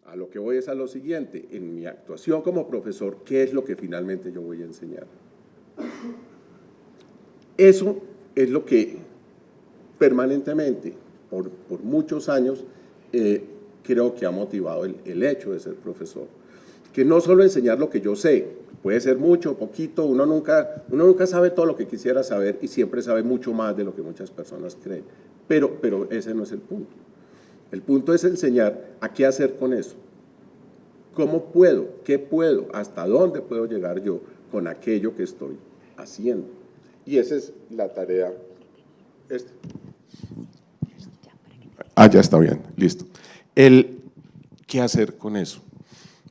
A lo que voy es a lo siguiente, en mi actuación como profesor, ¿qué es lo que finalmente yo voy a enseñar? Eso es lo que permanentemente, por muchos años, creo que ha motivado el hecho de ser profesor. Que no solo enseñar lo que yo sé, puede ser mucho, poquito, uno nunca sabe todo lo que quisiera saber y siempre sabe mucho más de lo que muchas personas creen, pero ese no es el punto. El punto es enseñar a qué hacer con eso. ¿Cómo puedo? ¿Qué puedo? ¿Hasta dónde puedo llegar yo con aquello que estoy haciendo? Y esa es la tarea. Ya está bien, listo. ¿Qué hacer con eso?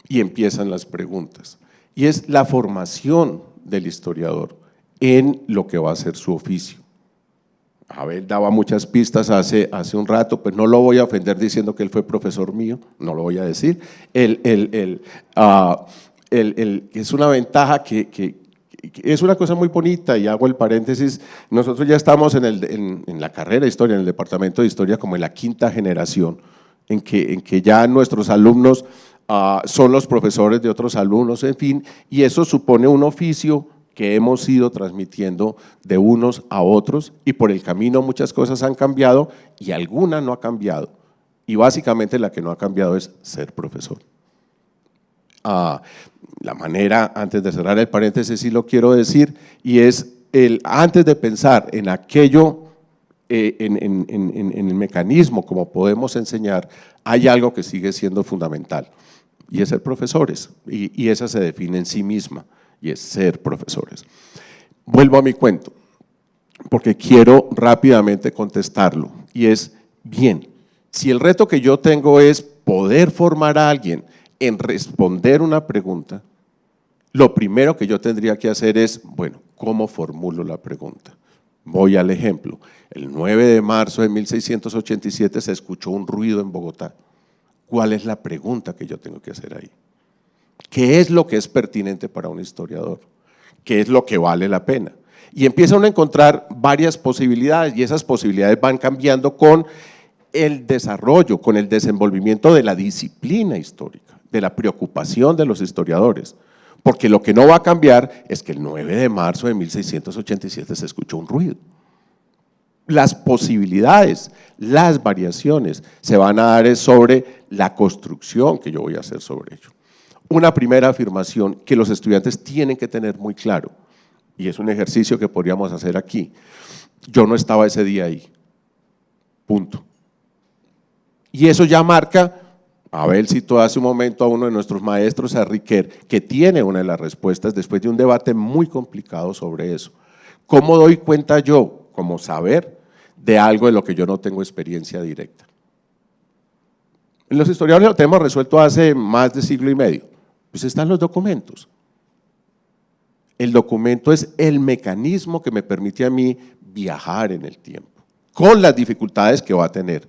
Y empiezan las preguntas. Y es la formación del historiador en lo que va a ser su oficio. Abel daba muchas pistas hace un rato, pues no lo voy a ofender diciendo que él fue profesor mío, no lo voy a decir. Es una ventaja que es una cosa muy bonita, y hago el paréntesis, nosotros ya estamos en la carrera de historia, en el departamento de historia, como en la 5ª generación, en que ya nuestros alumnos son los profesores de otros alumnos, en fin, y eso supone un oficio que hemos ido transmitiendo de unos a otros, y por el camino muchas cosas han cambiado y alguna no ha cambiado, y básicamente la que no ha cambiado es ser profesor. La manera, antes de cerrar el paréntesis, sí lo quiero decir, y es antes de pensar en aquello, en el mecanismo como podemos enseñar, hay algo que sigue siendo fundamental, y es ser profesores, y esa se define en sí misma, y es ser profesores. Vuelvo a mi cuento, porque quiero rápidamente contestarlo, y es, bien, si el reto que yo tengo es poder formar a alguien en responder una pregunta, lo primero que yo tendría que hacer es, bueno, ¿cómo formulo la pregunta? Voy al ejemplo. El 9 de marzo de 1687 se escuchó un ruido en Bogotá. ¿Cuál es la pregunta que yo tengo que hacer ahí? ¿Qué es lo que es pertinente para un historiador? ¿Qué es lo que vale la pena? Y empieza uno a encontrar varias posibilidades, y esas posibilidades van cambiando con el desarrollo, con el desenvolvimiento de la disciplina histórica, de la preocupación de los historiadores. Porque lo que no va a cambiar es que el 9 de marzo de 1687 se escuchó un ruido. Las posibilidades, las variaciones se van a dar sobre la construcción que yo voy a hacer sobre ello. Una primera afirmación que los estudiantes tienen que tener muy claro, y es un ejercicio que podríamos hacer aquí: yo no estaba ese día ahí, punto. Y eso ya marca, Abel citó hace un momento a uno de nuestros maestros, a Riquer, que tiene una de las respuestas después de un debate muy complicado sobre eso. ¿Cómo doy cuenta yo, como saber, de algo de lo que yo no tengo experiencia directa? En los historiadores lo tenemos resuelto hace más de siglo y medio, pues están los documentos. El documento es el mecanismo que me permite a mí viajar en el tiempo, con las dificultades que va a tener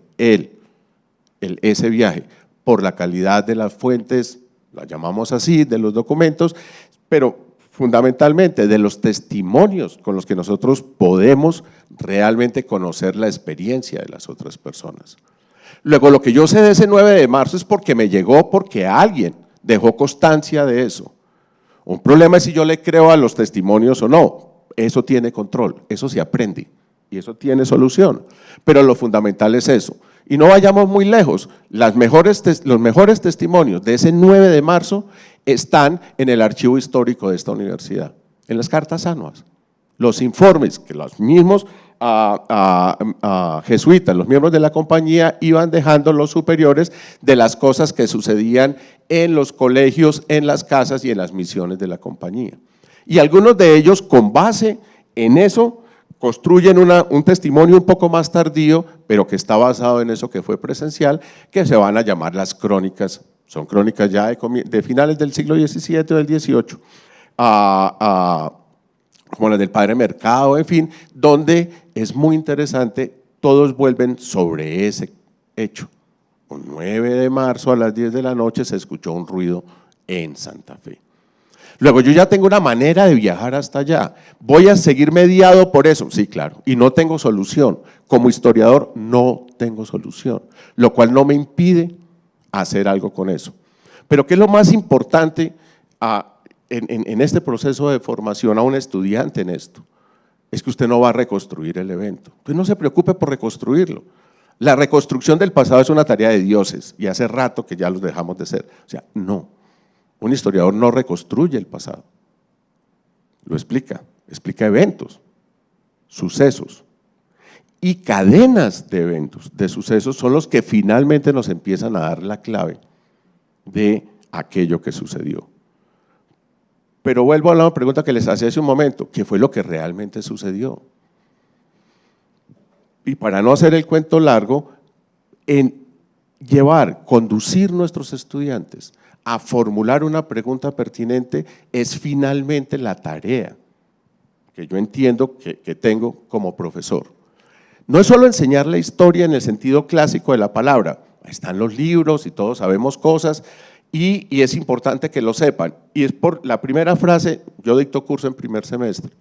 ese viaje, por la calidad de las fuentes, las llamamos así, de los documentos, pero fundamentalmente de los testimonios con los que nosotros podemos realmente conocer la experiencia de las otras personas. Luego, lo que yo sé de ese 9 de marzo es porque me llegó, porque alguien dejó constancia de eso. Un problema es si yo le creo a los testimonios o no, eso tiene control, eso se aprende y eso tiene solución, pero lo fundamental es eso. Y no vayamos muy lejos, los mejores testimonios de ese 9 de marzo están en el archivo histórico de esta universidad, en las cartas anuas, los informes que los mismos jesuitas, los miembros de la compañía, iban dejando los superiores de las cosas que sucedían en los colegios, en las casas y en las misiones de la compañía. Y algunos de ellos, con base en eso, construyen un testimonio un poco más tardío, pero que está basado en eso que fue presencial, que se van a llamar las crónicas. Son crónicas ya de finales del siglo XVII o del XVIII, como las del Padre Mercado, en fin, donde es muy interesante, todos vuelven sobre ese hecho. Un 9 de marzo a las 10 de la noche se escuchó un ruido en Santa Fe. Luego, yo ya tengo una manera de viajar hasta allá, ¿voy a seguir mediado por eso? Sí, claro, y no tengo solución. Como historiador no tengo solución, lo cual no me impide hacer algo con eso. Pero ¿qué es lo más importante en este proceso de formación a un estudiante en esto? Es que usted no va a reconstruir el evento. Entonces no se preocupe por reconstruirlo. La reconstrucción del pasado es una tarea de dioses y hace rato que ya los dejamos de ser. O sea, no, un historiador no reconstruye el pasado, lo explica eventos, sucesos y cadenas de eventos, de sucesos son los que finalmente nos empiezan a dar la clave de aquello que sucedió. Pero vuelvo a la pregunta que les hacía hace un momento, ¿qué fue lo que realmente sucedió? Y para no hacer el cuento largo, en conducir nuestros estudiantes a formular una pregunta pertinente es finalmente la tarea que yo entiendo que tengo como profesor. No es solo enseñar la historia en el sentido clásico de la palabra, están los libros y todos sabemos cosas y es importante que lo sepan. Y es por la primera frase, yo dicto curso en primer semestre,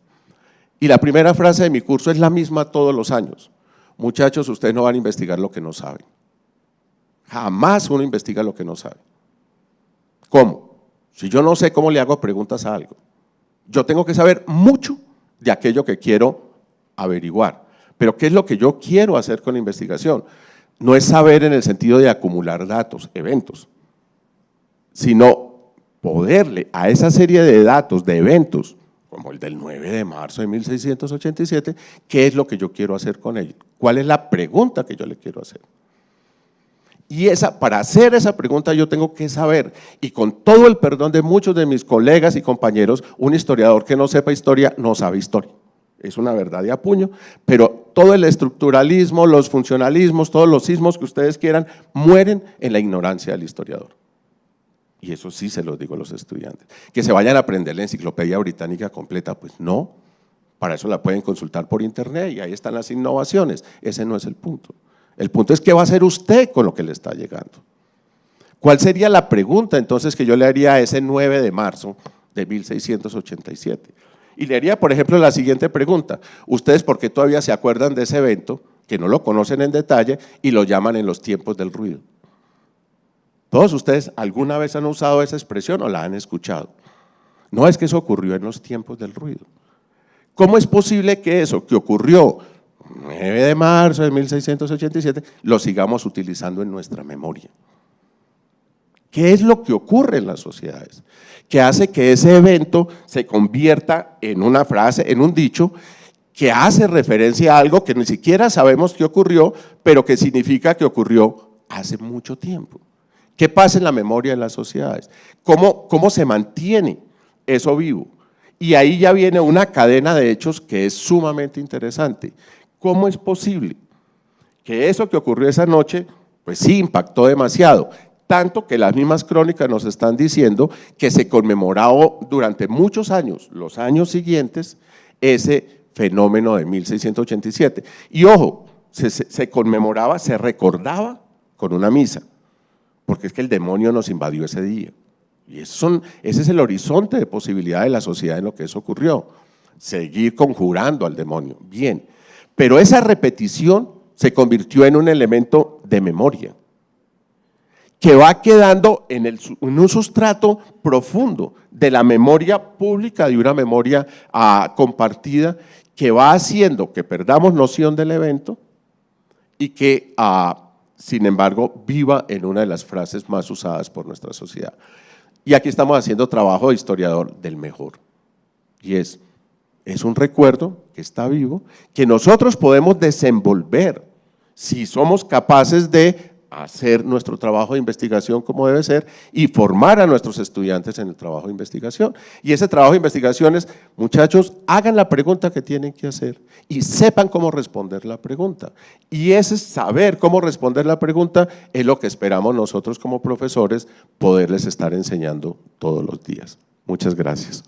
y la primera frase de mi curso es la misma todos los años. Muchachos, ustedes no van a investigar lo que no saben. Jamás uno investiga lo que no sabe. ¿Cómo? Si yo no sé cómo le hago preguntas a algo, yo tengo que saber mucho de aquello que quiero averiguar. Pero ¿qué es lo que yo quiero hacer con la investigación? No es saber en el sentido de acumular datos, eventos, sino poderle a esa serie de datos, de eventos, como el del 9 de marzo de 1687, ¿qué es lo que yo quiero hacer con ello? ¿Cuál es la pregunta que yo le quiero hacer? Y para hacer esa pregunta yo tengo que saber, y con todo el perdón de muchos de mis colegas y compañeros, un historiador que no sepa historia no sabe historia. Es una verdad de a puño, pero todo el estructuralismo, los funcionalismos, todos los sismos que ustedes quieran, mueren en la ignorancia del historiador. Y eso sí se lo digo a los estudiantes. Que se vayan a aprender la enciclopedia británica completa, pues no, para eso la pueden consultar por internet y ahí están las innovaciones, ese no es el punto. El punto es qué va a hacer usted con lo que le está llegando. ¿Cuál sería la pregunta entonces que yo le haría a ese 9 de marzo de 1687? Y le haría, por ejemplo, la siguiente pregunta. ¿Ustedes por qué todavía se acuerdan de ese evento, que no lo conocen en detalle y lo llaman en los tiempos del ruido? ¿Todos ustedes alguna vez han usado esa expresión o la han escuchado? No, es que eso ocurrió en los tiempos del ruido. ¿Cómo es posible que eso que ocurrió 9 de marzo de 1687 lo sigamos utilizando en nuestra memoria? ¿Qué es lo que ocurre en las sociedades? Que hace que ese evento se convierta en una frase, en un dicho, que hace referencia a algo que ni siquiera sabemos que ocurrió, pero que significa que ocurrió hace mucho tiempo. ¿Qué pasa en la memoria de las sociedades? ¿Cómo se mantiene eso vivo? Y ahí ya viene una cadena de hechos que es sumamente interesante. ¿Cómo es posible que eso que ocurrió esa noche, pues sí impactó demasiado? Tanto que las mismas crónicas nos están diciendo que se conmemoró durante muchos años, los años siguientes, ese fenómeno de 1687. Y ojo, se conmemoraba, se recordaba con una misa, porque es que el demonio nos invadió ese día. Y ese es el horizonte de posibilidad de la sociedad en lo que eso ocurrió, seguir conjurando al demonio. Bien, pero esa repetición se convirtió en un elemento de memoria, que va quedando en un sustrato profundo de la memoria pública, de una memoria compartida, que va haciendo que perdamos noción del evento y que, sin embargo, viva en una de las frases más usadas por nuestra sociedad. Y aquí estamos haciendo trabajo de historiador del mejor, y es un recuerdo que está vivo, que nosotros podemos desenvolver si somos capaces de hacer nuestro trabajo de investigación como debe ser y formar a nuestros estudiantes en el trabajo de investigación. Y ese trabajo de investigación es, muchachos, hagan la pregunta que tienen que hacer y sepan cómo responder la pregunta. Y ese saber cómo responder la pregunta es lo que esperamos nosotros como profesores poderles estar enseñando todos los días. Muchas gracias.